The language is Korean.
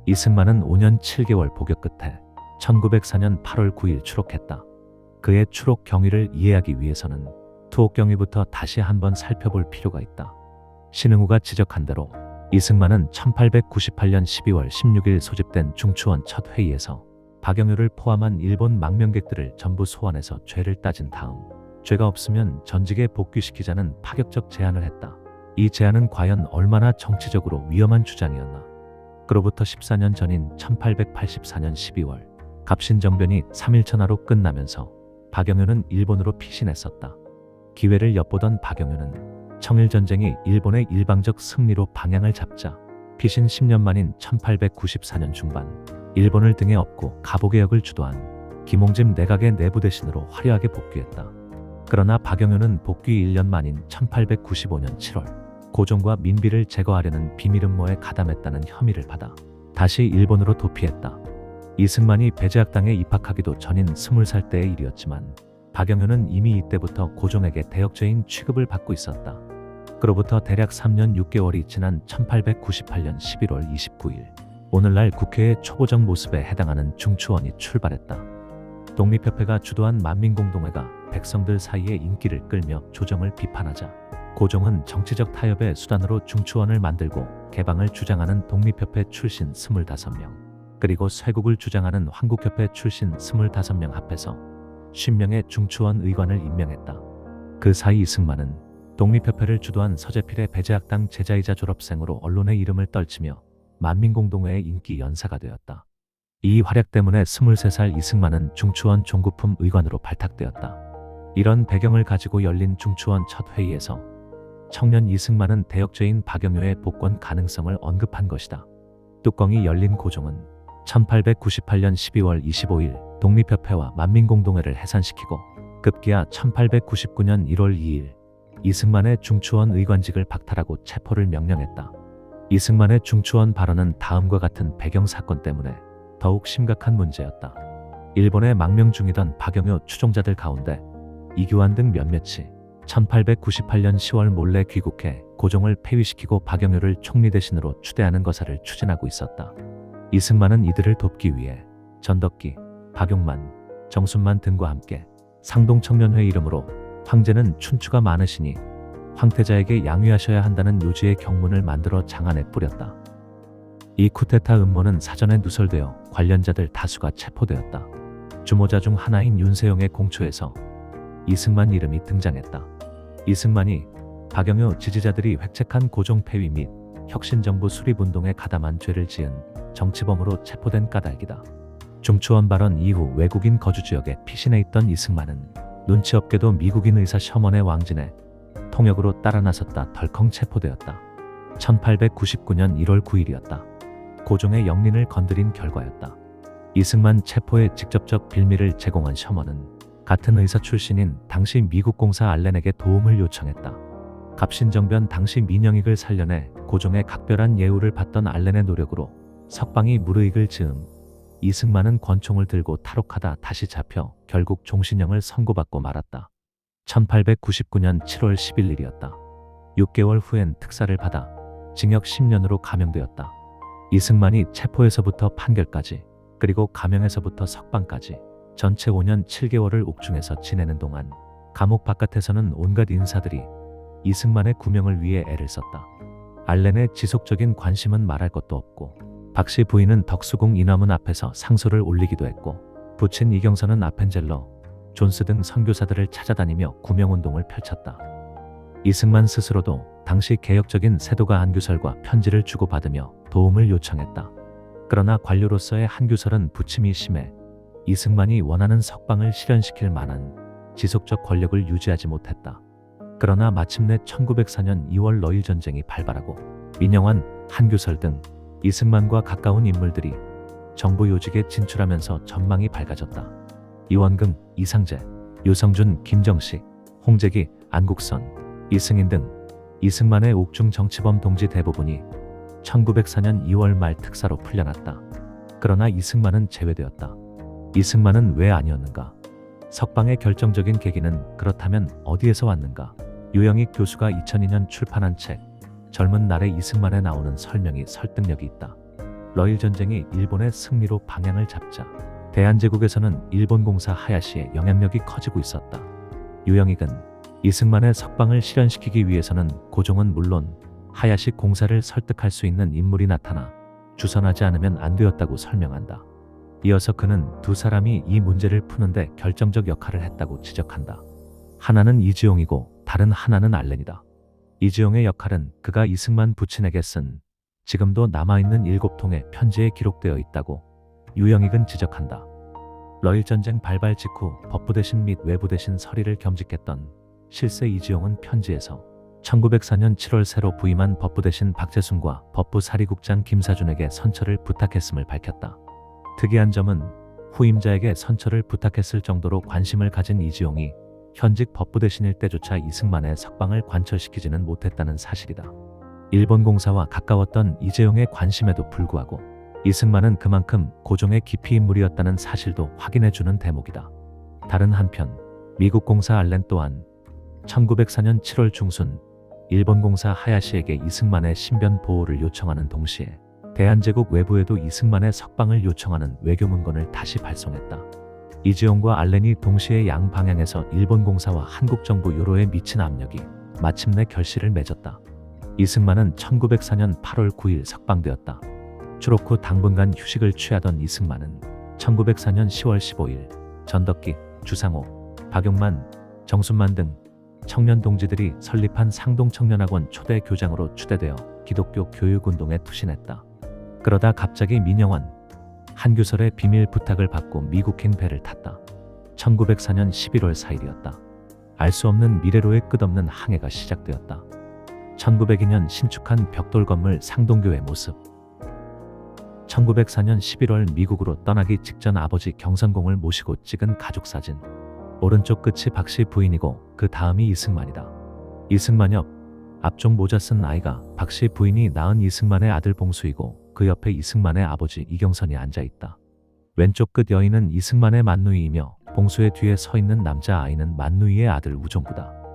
이승만은 5년 7개월 복역 끝에 1904년 8월 9일 추록했다. 그의 추록 경위를 이해하기 위해서는 투옥 경위부터 다시 한번 살펴볼 필요가 있다. 신흥우가 지적한 대로 이승만은 1898년 12월 16일 소집된 중추원 첫 회의에서 박영효를 포함한 일본 망명객들을 전부 소환해서 죄를 따진 다음 죄가 없으면 전직에 복귀시키자는 파격적 제안을 했다. 이 제안은 과연 얼마나 정치적으로 위험한 주장이었나. 그로부터 14년 전인 1884년 12월 갑신정변이 3.1천하로 끝나면서 박영효는 일본으로 피신했었다. 기회를 엿보던 박영효는 청일전쟁이 일본의 일방적 승리로 방향을 잡자 피신 10년 만인 1894년 중반 일본을 등에 업고 가보개혁을 주도한 김홍집 내각의 내부 대신으로 화려하게 복귀했다. 그러나 박영효는 복귀 1년 만인 1895년 7월 고종과 민비를 제거하려는 비밀 음모에 가담했다는 혐의를 받아 다시 일본으로 도피했다. 이승만이 배제학당에 입학하기도 전인 20살 때의 일이었지만 박영효는 이미 이때부터 고종에게 대역죄인 취급을 받고 있었다. 그로부터 대략 3년 6개월이 지난 1898년 11월 29일 오늘날 국회의 초보적 모습에 해당하는 중추원이 출발했다. 독립협회가 주도한 만민공동회가 백성들 사이에 인기를 끌며 조정을 비판하자 고종은 정치적 타협의 수단으로 중추원을 만들고 개방을 주장하는 독립협회 출신 25명 그리고 쇄국을 주장하는 황국협회 출신 25명 합해서 50명의 중추원 의관을 임명했다. 그 사이 이승만은 독립협회를 주도한 서재필의 배제학당 제자이자 졸업생으로 언론의 이름을 떨치며 만민공동회의 인기 연사가 되었다. 이 활약 때문에 23살 이승만은 중추원 종구품 의관으로 발탁되었다. 이런 배경을 가지고 열린 중추원 첫 회의에서 청년 이승만은 대역죄인 박영효의 복권 가능성을 언급한 것이다. 뚜껑이 열린 고종은 1898년 12월 25일 독립협회와 만민공동회를 해산시키고 급기야 1899년 1월 2일 이승만의 중추원 의관직을 박탈하고 체포를 명령했다. 이승만의 중추원 발언은 다음과 같은 배경 사건 때문에 더욱 심각한 문제였다. 일본에 망명 중이던 박영효 추종자들 가운데 이규환 등 몇몇이 1898년 10월 몰래 귀국해 고종을 폐위시키고 박영효를 총리 대신으로 추대하는 거사를 추진하고 있었다. 이승만은 이들을 돕기 위해 전덕기, 박용만, 정순만 등과 함께 상동청년회 이름으로 황제는 춘추가 많으시니 황태자에게 양위하셔야 한다는 요지의 경문을 만들어 장안에 뿌렸다. 이 쿠데타 음모는 사전에 누설되어 관련자들 다수가 체포되었다. 주모자 중 하나인 윤세용의 공초에서 이승만 이름이 등장했다. 이승만이 박영효 지지자들이 획책한 고종 폐위 및 혁신정부 수립운동에 가담한 죄를 지은 정치범으로 체포된 까닭이다. 중추원 발언 이후 외국인 거주지역에 피신해 있던 이승만은 눈치 없게도 미국인 의사 셔먼의 왕진에 통역으로 따라 나섰다 덜컹 체포되었다. 1899년 1월 9일이었다. 고종의 영린을 건드린 결과였다. 이승만 체포에 직접적 빌미를 제공한 셔먼은 같은 의사 출신인 당시 미국 공사 알렌에게 도움을 요청했다. 갑신정변 당시 민영익을 살려내 고종의 각별한 예우를 받던 알렌의 노력으로 석방이 무르익을 즈음 이승만은 권총을 들고 탈옥하다 다시 잡혀 결국 종신형을 선고받고 말았다. 1899년 7월 11일이었다. 6개월 후엔 특사를 받아 징역 10년으로 감형되었다. 이승만이 체포에서부터 판결까지 그리고 감형에서부터 석방까지 전체 5년 7개월을 옥중에서 지내는 동안 감옥 바깥에서는 온갖 인사들이 이승만의 구명을 위해 애를 썼다. 알렌의 지속적인 관심은 말할 것도 없고 박씨 부인은 덕수궁 인화문 앞에서 상소를 올리기도 했고 부친 이경선은 아펜젤러, 존스 등 선교사들을 찾아다니며 구명운동을 펼쳤다. 이승만 스스로도 당시 개혁적인 세도가 한규설과 편지를 주고받으며 도움을 요청했다. 그러나 관료로서의 한규설은 부침이 심해 이승만이 원하는 석방을 실현시킬 만한 지속적 권력을 유지하지 못했다. 그러나 마침내 1904년 2월 러일 전쟁이 발발하고 민영환, 한규설 등 이승만과 가까운 인물들이 정부 요직에 진출하면서 전망이 밝아졌다. 이원금, 이상재, 유성준, 김정식, 홍재기, 안국선, 이승인 등 이승만의 옥중 정치범 동지 대부분이 1904년 2월 말 특사로 풀려났다. 그러나 이승만은 제외되었다. 이승만은 왜 아니었는가? 석방의 결정적인 계기는 그렇다면 어디에서 왔는가? 유영익 교수가 2002년 출판한 책 젊은 날의 이승만에 나오는 설명이 설득력이 있다. 러일 전쟁이 일본의 승리로 방향을 잡자 대한제국에서는 일본 공사 하야시의 영향력이 커지고 있었다. 유영익은 이승만의 석방을 실현시키기 위해서는 고종은 물론 하야시 공사를 설득할 수 있는 인물이 나타나 주선하지 않으면 안 되었다고 설명한다. 이어서 그는 두 사람이 이 문제를 푸는데 결정적 역할을 했다고 지적한다. 하나는 이지용이고 다른 하나는 알렌이다. 이지용의 역할은 그가 이승만 부친에게 쓴 지금도 남아있는 7통의 편지에 기록되어 있다고 유영익은 지적한다. 러일 전쟁 발발 직후 법부 대신 및 외부 대신 서리를 겸직했던 실세 이지용은 편지에서 1904년 7월 새로 부임한 법부 대신 박재순과 법부 사리국장 김사준에게 선처를 부탁했음을 밝혔다. 특이한 점은 후임자에게 선처를 부탁했을 정도로 관심을 가진 이지용이 현직 법부 대신일 때조차 이승만의 석방을 관철시키지는 못했다는 사실이다. 일본 공사와 가까웠던 이재용의 관심에도 불구하고 이승만은 그만큼 고종의 깊이 인물이었다는 사실도 확인해주는 대목이다. 다른 한편 미국 공사 알렌 또한 1904년 7월 중순 일본 공사 하야시에게 이승만의 신변 보호를 요청하는 동시에 대한제국 외부에도 이승만의 석방을 요청하는 외교 문건을 다시 발송했다. 이지용과 알렌이 동시에 양 방향에서 일본 공사와 한국 정부 요로에 미친 압력이 마침내 결실을 맺었다. 이승만은 1904년 8월 9일 석방되었다. 추록 후 당분간 휴식을 취하던 이승만은 1904년 10월 15일 전덕기, 주상호, 박용만, 정순만 등 청년 동지들이 설립한 상동청년학원 초대 교장으로 추대되어 기독교 교육운동에 투신했다. 그러다 갑자기 민영환, 한규설의 비밀 부탁을 받고 미국행 배를 탔다. 1904년 11월 4일이었다. 알 수 없는 미래로의 끝없는 항해가 시작되었다. 1902년 신축한 벽돌 건물 상동교회 모습. 1904년 11월 미국으로 떠나기 직전 아버지 경선공을 모시고 찍은 가족사진. 오른쪽 끝이 박씨 부인이고 그 다음이 이승만이다. 이승만 옆 앞쪽 모자 쓴 아이가 박씨 부인이 낳은 이승만의 아들 봉수이고 그 옆에 이승만의 아버지 이경선이 앉아있다. 왼쪽 끝 여인은 이승만의 만누이이며 봉수의 뒤에 서 있는 남자 아이는 만누이의 아들 우종구다.